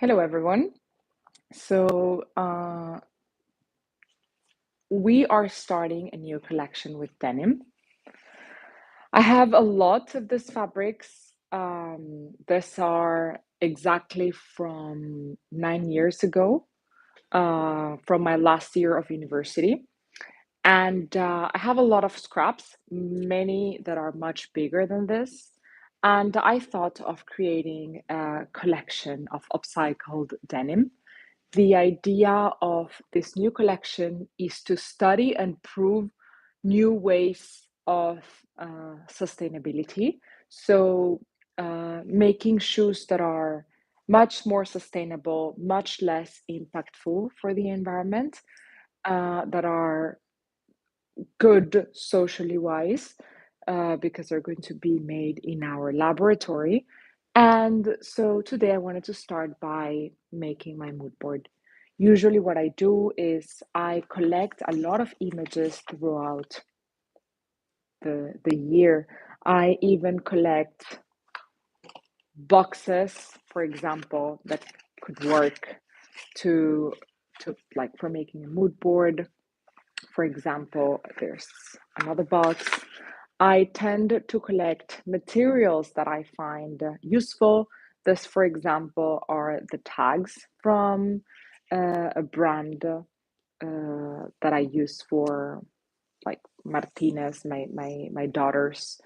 Hello, everyone. We are starting a new collection with denim. I have a lot of these fabrics. These are exactly from 9 years ago, from my last year of university. And I have a lot of scraps, many that are much bigger than this. And I thought of creating a collection of upcycled denim. The idea of this new collection is to study and prove new ways of sustainability. So, making shoes that are much more sustainable, much less impactful for the environment, that are good socially wise, because they're going to be made in our laboratory. And so today I wanted to start by making my mood board. Usually, what I do is I collect a lot of images throughout the year. I even collect boxes, for example, that could work to like for making a mood board. For example, there's another box. I tend to collect materials that I find useful. This, for example, are the tags from a brand that I use for like Martinez, my daughter's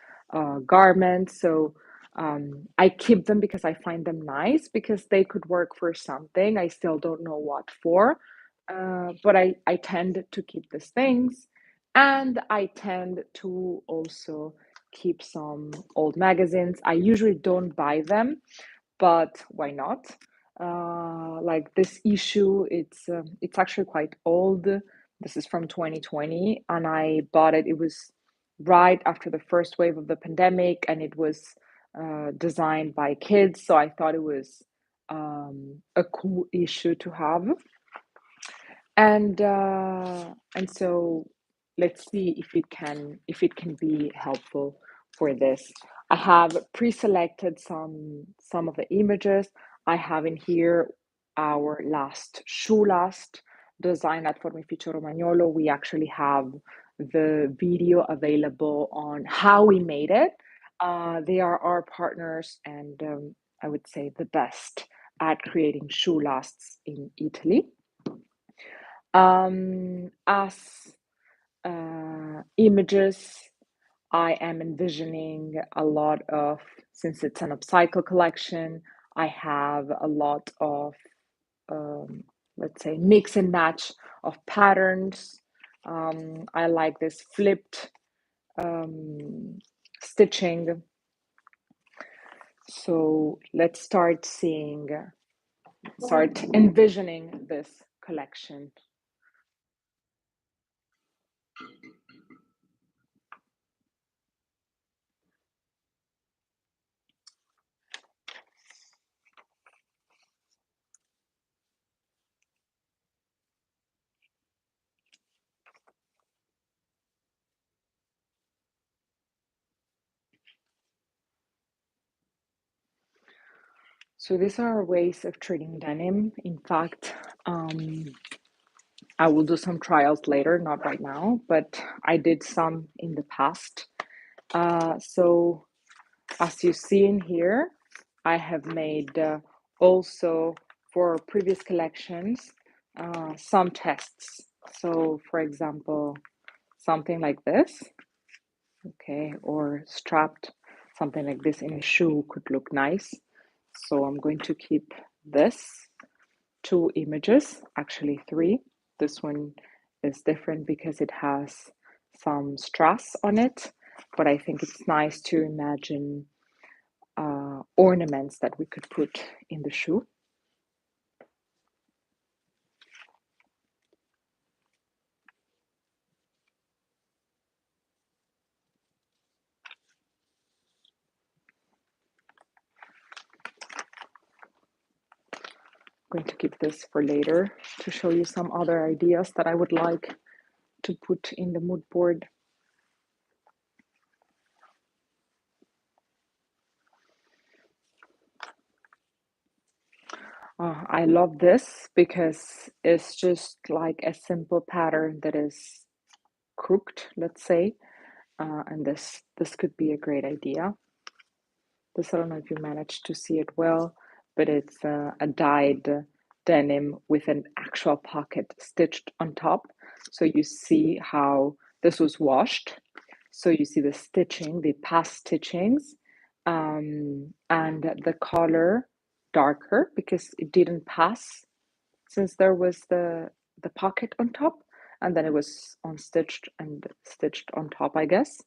garments. So I keep them because I find them nice because they could work for something. I still don't know what for, but I tend to keep these things, and I tend to also keep some old magazines. I usually don't buy them, but why not? Like this issue, it's actually quite old. This is from 2020, and I bought it. It was right after the first wave of the pandemic, and it was designed by kids, so I thought it was a cool issue to have. And so let's see if it can be helpful for this. I have pre-selected some of the images. I have in here our last shoe last design at Formificio Romagnolo. We actually have the video available on how we made it. They are our partners, and I would say the best at creating shoe lasts in Italy. As images, I am envisioning a lot of, since it's an upcycle collection, I have a lot of, um, let's say, mix and match of patterns. I like this flipped stitching. So let's start envisioning this collection. So these are ways of treating denim. In fact, I will do some trials later, not right now, but I did some in the past. So as you see in here, I have made also for previous collections some tests. So for example, something like this, okay, or strapped, something like this in a shoe could look nice. So I'm going to keep this two images, actually three. This one is different because it has some strass on it, but I think it's nice to imagine ornaments that we could put in the shoe. I'm going to keep this for later to show you some other ideas that I would like to put in the mood board. I love this because it's just like a simple pattern that is crooked, let's say, and this could be a great idea. This, I don't know if you managed to see it well, but it's a dyed denim with an actual pocket stitched on top. So you see how this was washed. So you see the stitching, the past stitchings, and the color darker because it didn't pass since there was the pocket on top, and then it was unstitched and stitched on top, I guess.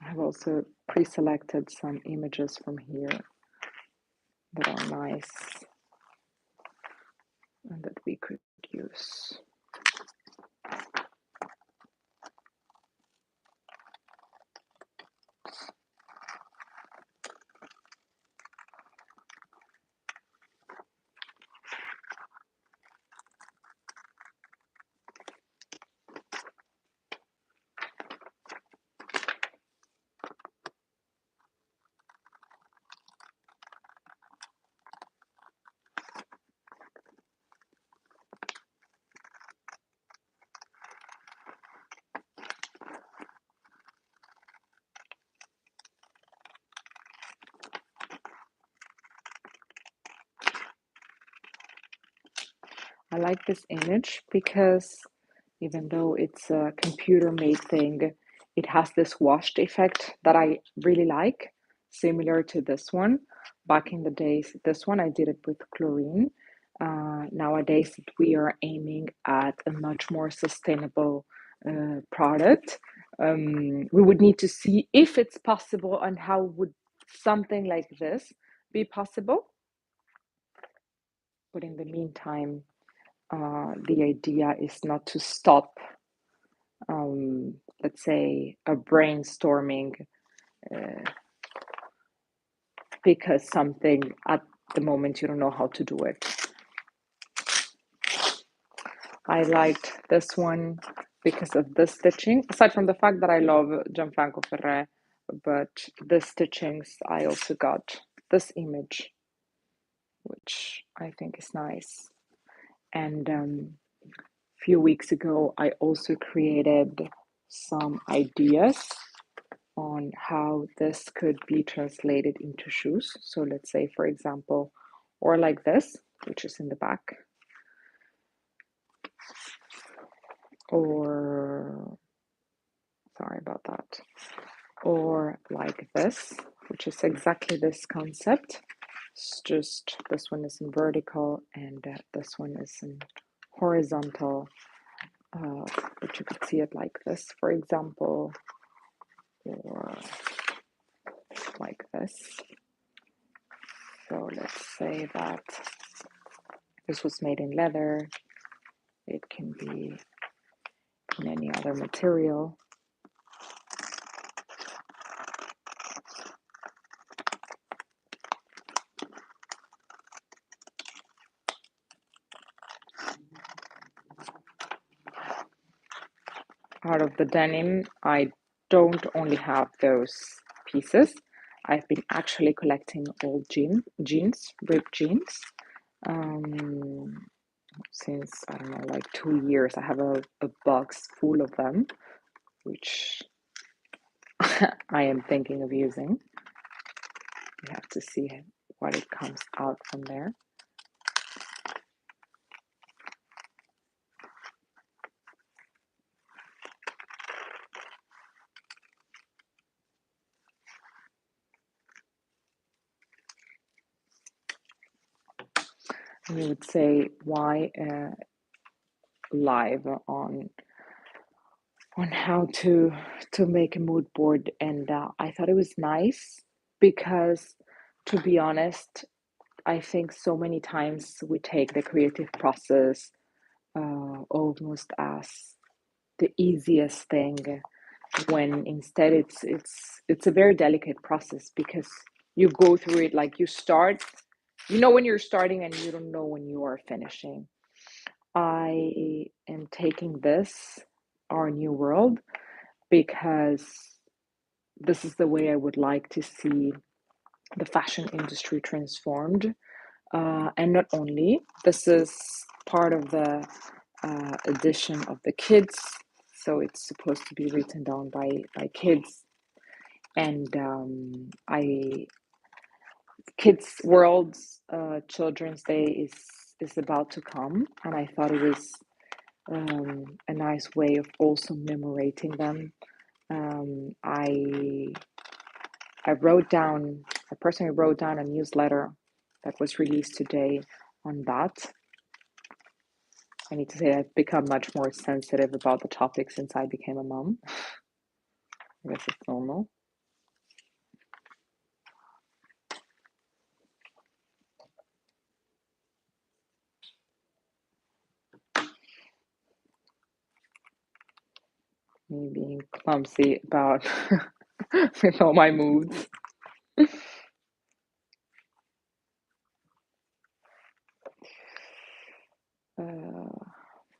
I have also pre-selected some images from here that are nice and that we could use. I like this image because even though it's a computer made thing, it has this washed effect that I really like, similar to this one. Back in the days, this one I did it with chlorine. Nowadays, we are aiming at a much more sustainable product. We would need to see if it's possible and how would something like this be possible. But in the meantime, the idea is not to stop, let's say, a brainstorming because something at the moment you don't know how to do it. I liked this one because of the stitching, aside from the fact that I love Gianfranco Ferré, but the stitchings, I also got this image, which I think is nice. And few weeks ago, I also created some ideas on how this could be translated into shoes. So let's say, for example, or like this, which is in the back, or sorry about that, or like this, which is exactly this concept. It's just this one is in vertical and this one is in horizontal, but you could see it like this, for example, or like this. So let's say that this was made in leather. It can be in any other material. Out of the denim, I don't only have those pieces. I've been actually collecting old jeans, ripped jeans, um, since I don't know, like 2 years. I have a box full of them, which I am thinking of using. We have to see what it comes out from there. You would say, why live on how to make a mood board, and I thought it was nice because, to be honest, I think so many times we take the creative process almost as the easiest thing, when instead it's a very delicate process because you go through it, like you start You know when you're starting and you don't know when you are finishing. I am taking this, our new world, because this is the way I would like to see the fashion industry transformed. And not only, this is part of the edition of the kids. So it's supposed to be written down by kids. And I Kids World's Children's Day is about to come, and I thought it was a nice way of also commemorating them. Um, I I personally wrote down a newsletter that was released today on that. I need to say I've become much more sensitive about the topic since I became a mom. I guess it's normal. Me being clumsy about with all my moods. Uh,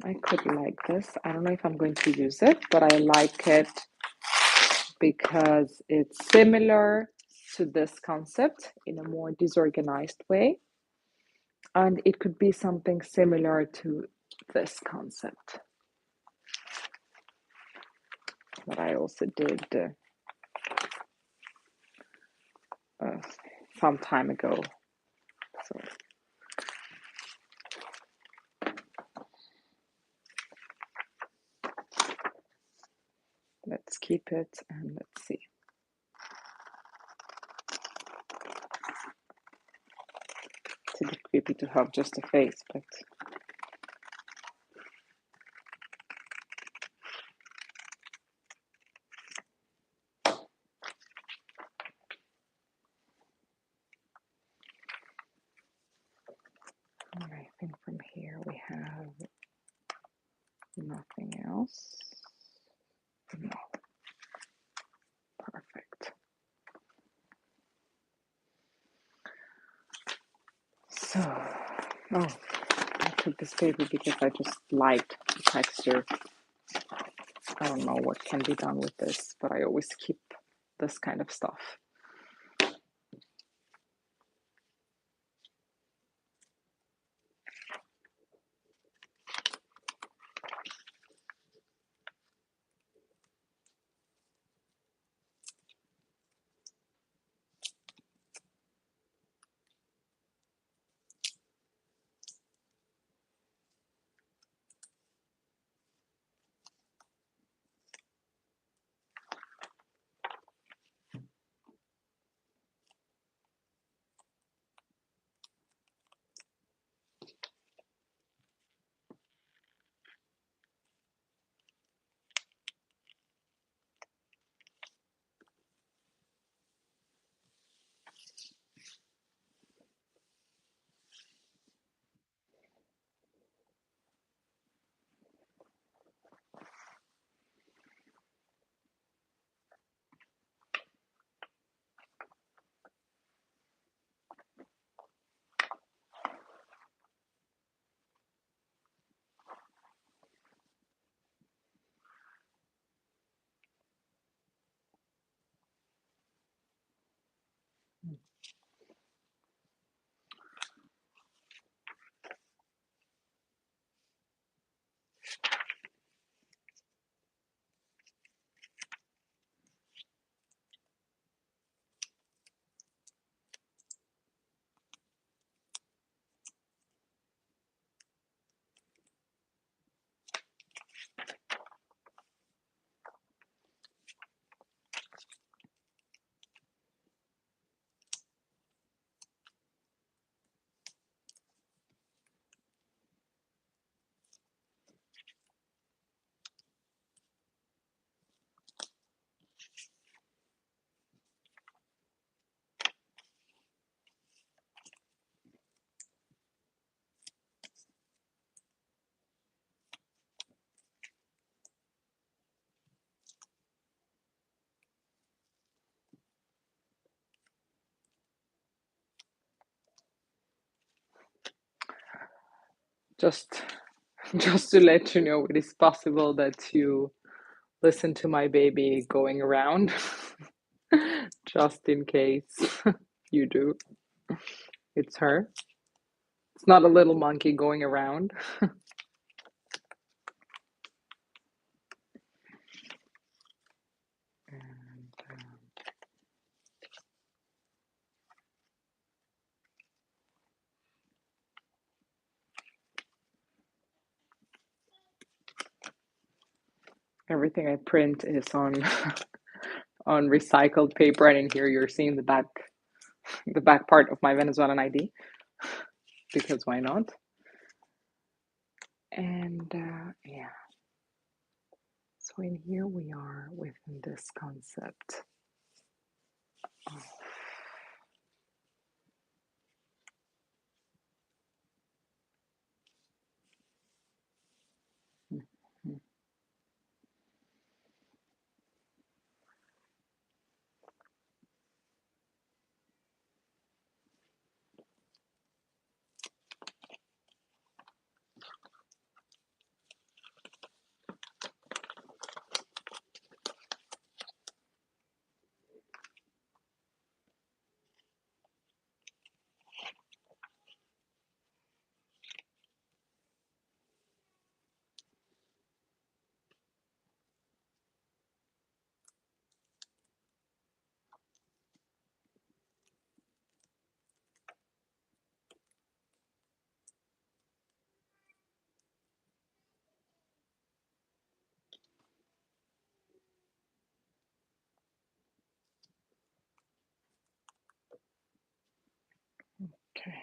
I could like this. I don't know if I'm going to use it, but I like it because it's similar to this concept in a more disorganized way. And it could be something similar to this concept that I also did uh, some time ago. So let's keep it and let's see. It's a bit creepy to have just a face, but I think from here we have nothing else. No, perfect. So, oh, I took this paper because I just liked the texture. I don't know what can be done with this, but I always keep this kind of stuff. just just to let you know, it is possible that you listen to my baby going around, just in case you do. It's her. It's not a little monkey going around. And, everything I print is on on recycled paper, and in here you're seeing the back part of my Venezuelan ID, because why not? And yeah, so in here we are within this concept of okay.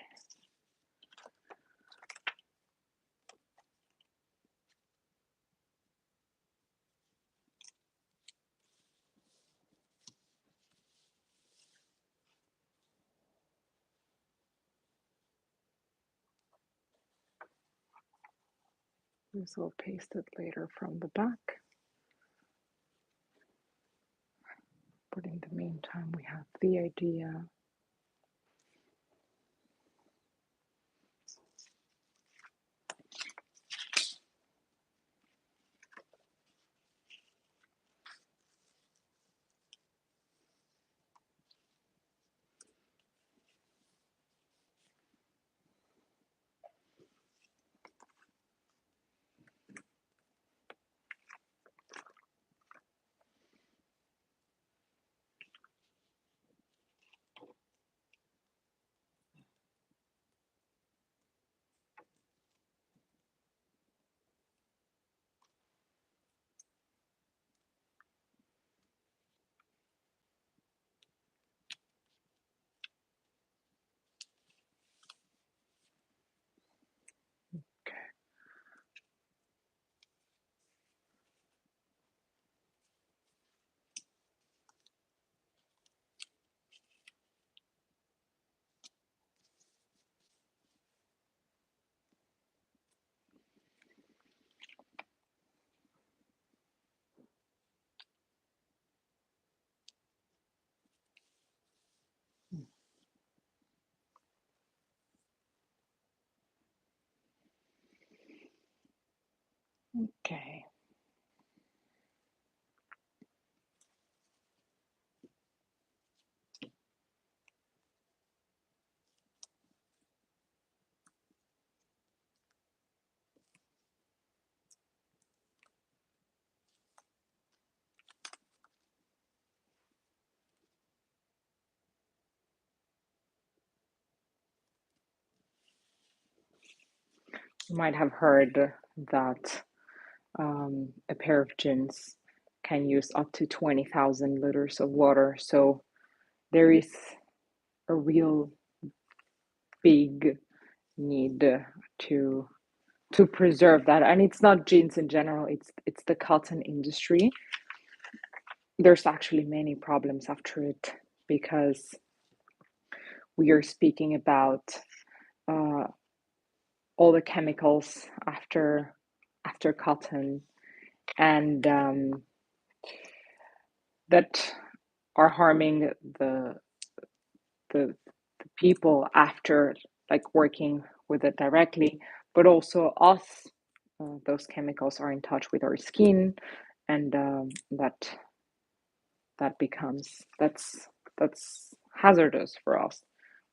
This will paste it later from the back, but in the meantime we have the idea. Okay. You might have heard that a pair of jeans can use up to 20,000 liters of water. So there is a real big need to preserve that. And it's not jeans in general, it's the cotton industry. There's actually many problems after it, because we are speaking about uh, all the chemicals after cotton, and that are harming the, the people after, like, working with it directly, but also us. Those chemicals are in touch with our skin, and that's hazardous for us.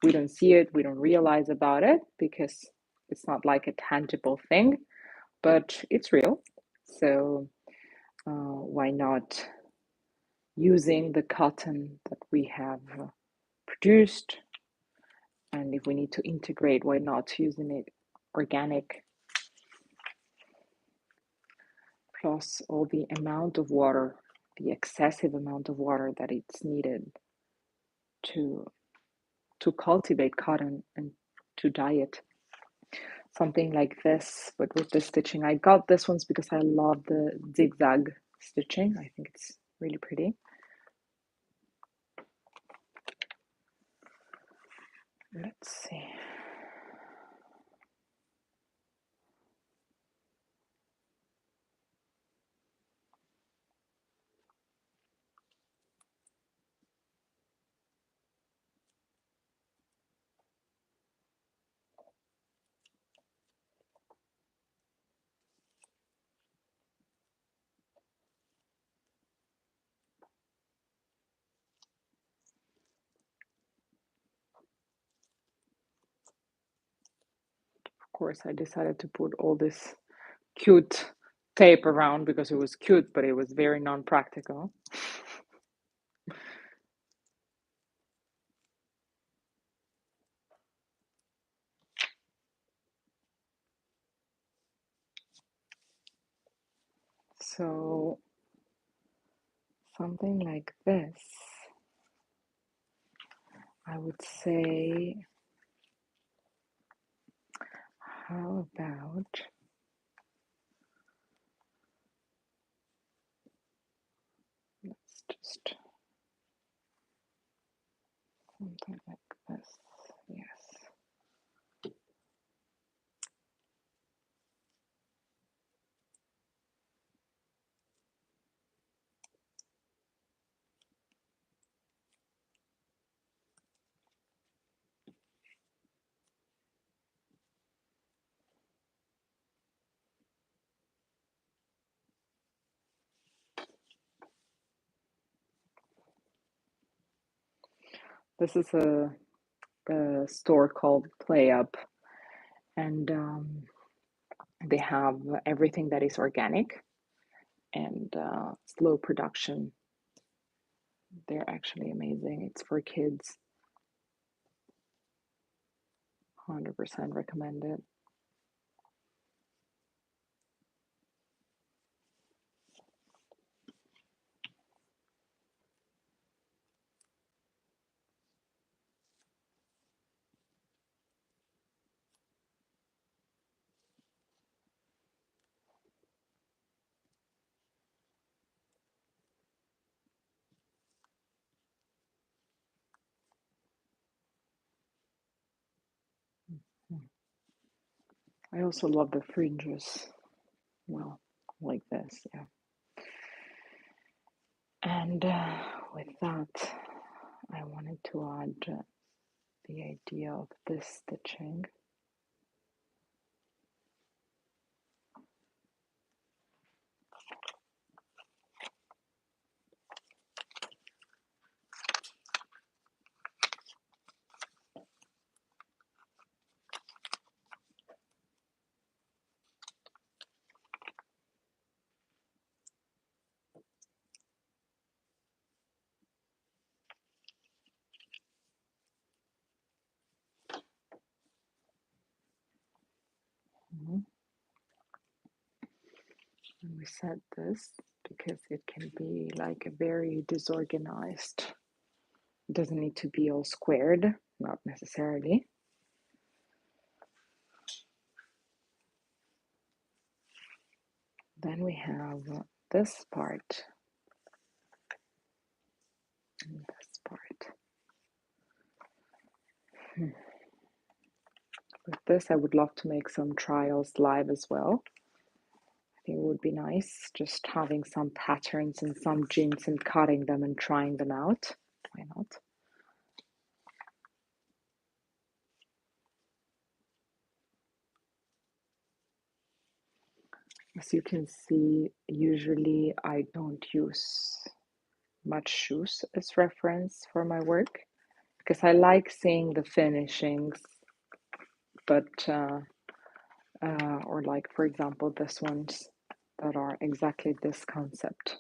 We don't see it, we don't realize about it because it's not like a tangible thing, but it's real. So why not using the cotton that we have produced? And if we need to integrate, why not using it organic? Plus all the amount of water, the excessive amount of water that it's needed to to cultivate cotton and to dye it. Something like this, but with the stitching. I got this ones because I love the zigzag stitching. I think it's really pretty. Let's see. Of course, I decided to put all this cute tape around because it was cute, but it was very non-practical. So something like this, I would say, how about let's just something like this. Yes. This is a store called Play Up, and they have everything that is organic and slow production. They're actually amazing. It's for kids. 100% recommend it. I also love the fringes. Well, like this, yeah. And with that, I wanted to add the idea of this stitching. Mhm. And we set this because it can be like a very disorganized. It doesn't need to be all squared, not necessarily. Then we have this part and this part. With this, I would love to make some trials live as well. I think it would be nice just having some patterns and some jeans and cutting them and trying them out. Why not? As you can see, usually I don't use much shoes as reference for my work because I like seeing the finishings, but or like for example this ones that are exactly this concept.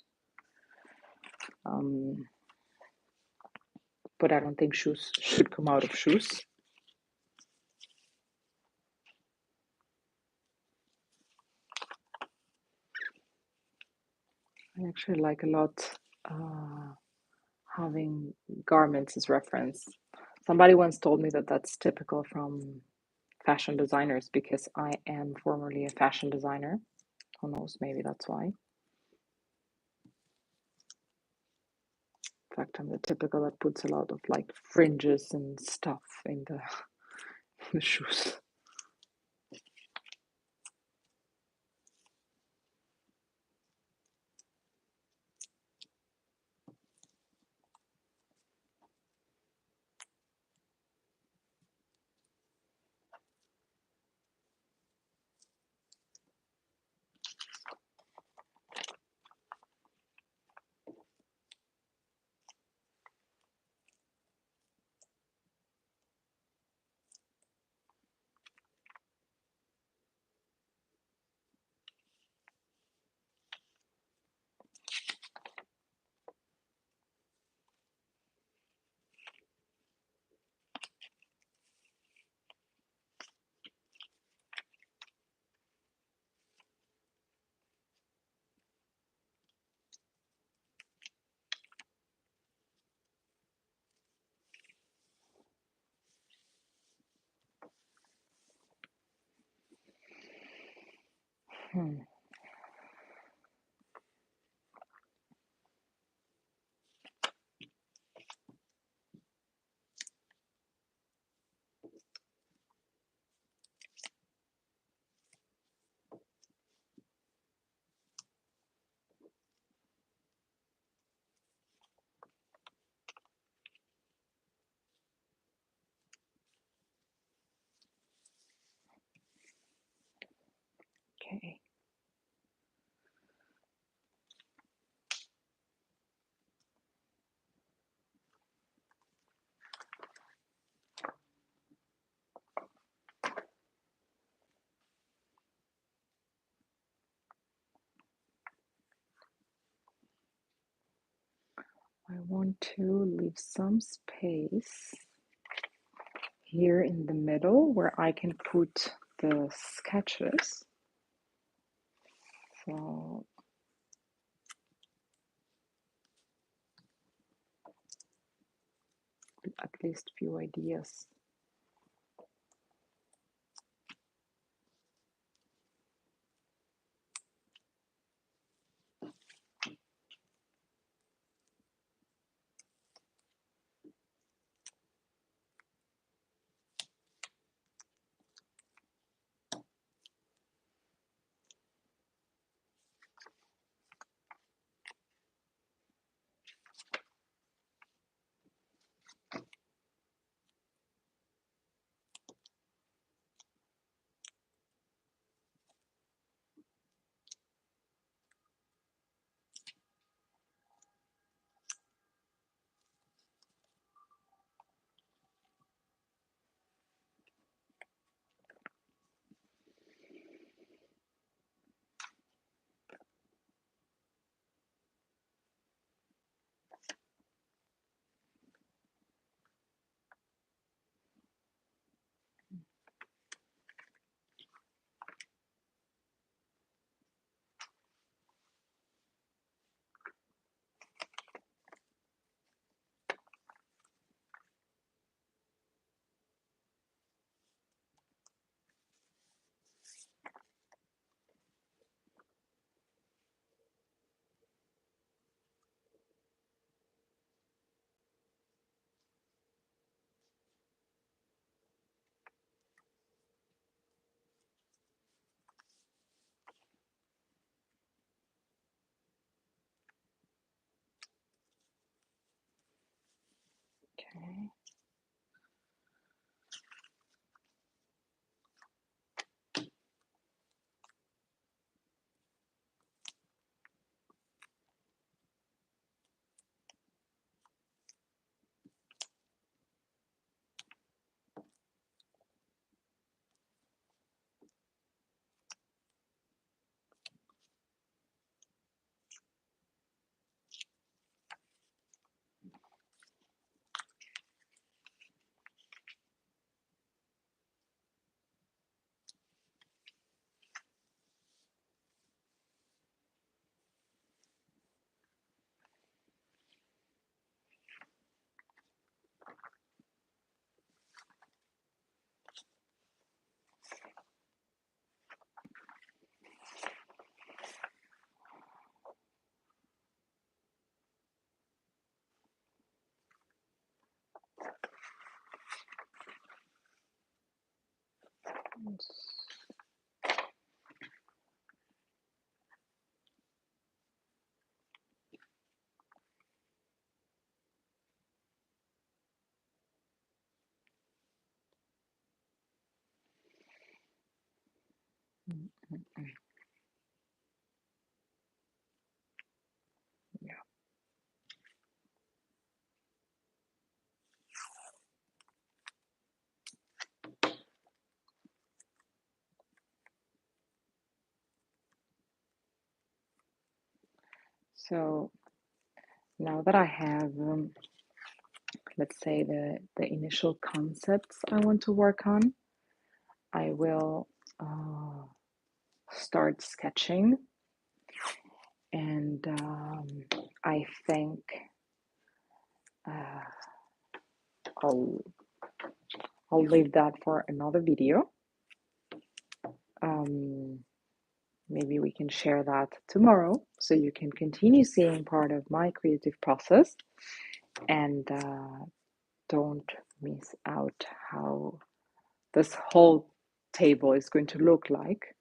But I don't think shoes should come out of shoes. I actually like a lot having garments as reference. Somebody once told me that that's typical from fashion designers because I am formerly a fashion designer. Who knows, maybe that's why. In fact, I'm the typical that puts a lot of like fringes and stuff in the shoes. Hmm. Okay. I want to leave some space here in the middle where I can put the sketches. So at least a few ideas. Yeah. So now that I have, let's say, the initial concepts I want to work on, I will start sketching, and I think uh, I'll I'll leave that for another video. Um, Maybe we can share that tomorrow so you can continue seeing part of my creative process and don't miss out how this whole table is going to look like.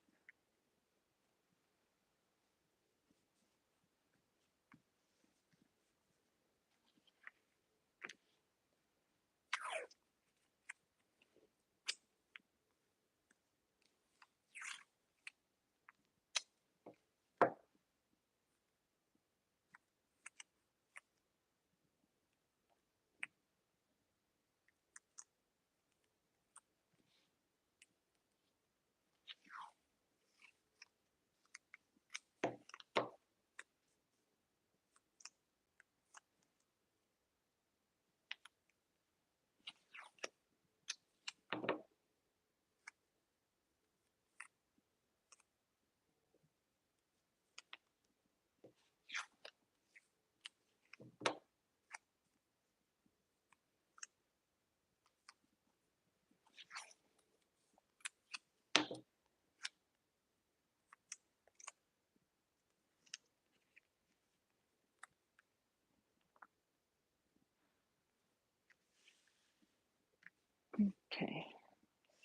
Okay,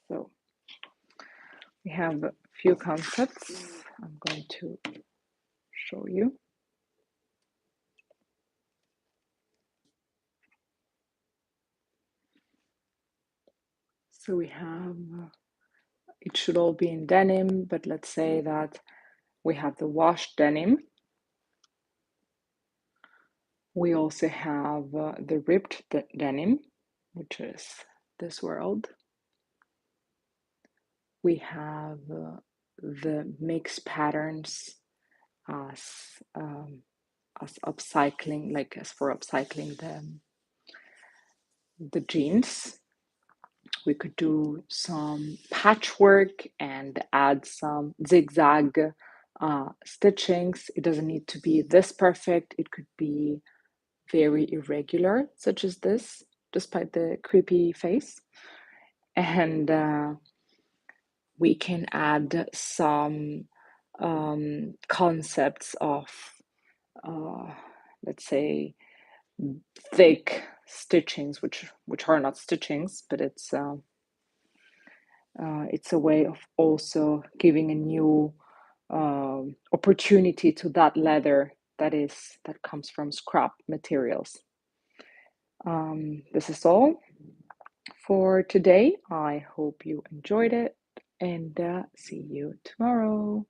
so we have a few concepts I'm going to show you. So we have, it should all be in denim, but let's say that we have the washed denim. We also have the ripped denim, which is this world. We have the mixed patterns as as upcycling, like as for upcycling the jeans. We could do some patchwork and add some zigzag stitchings. It doesn't need to be this perfect. It could be very irregular, such as this, despite the creepy face. And we can add some concepts of, uh, let's say, thick stitchings, which are not stitchings, but it's a way of also giving a new opportunity to that leather that comes from scrap materials. This is all for today. I hope you enjoyed it, and see you tomorrow.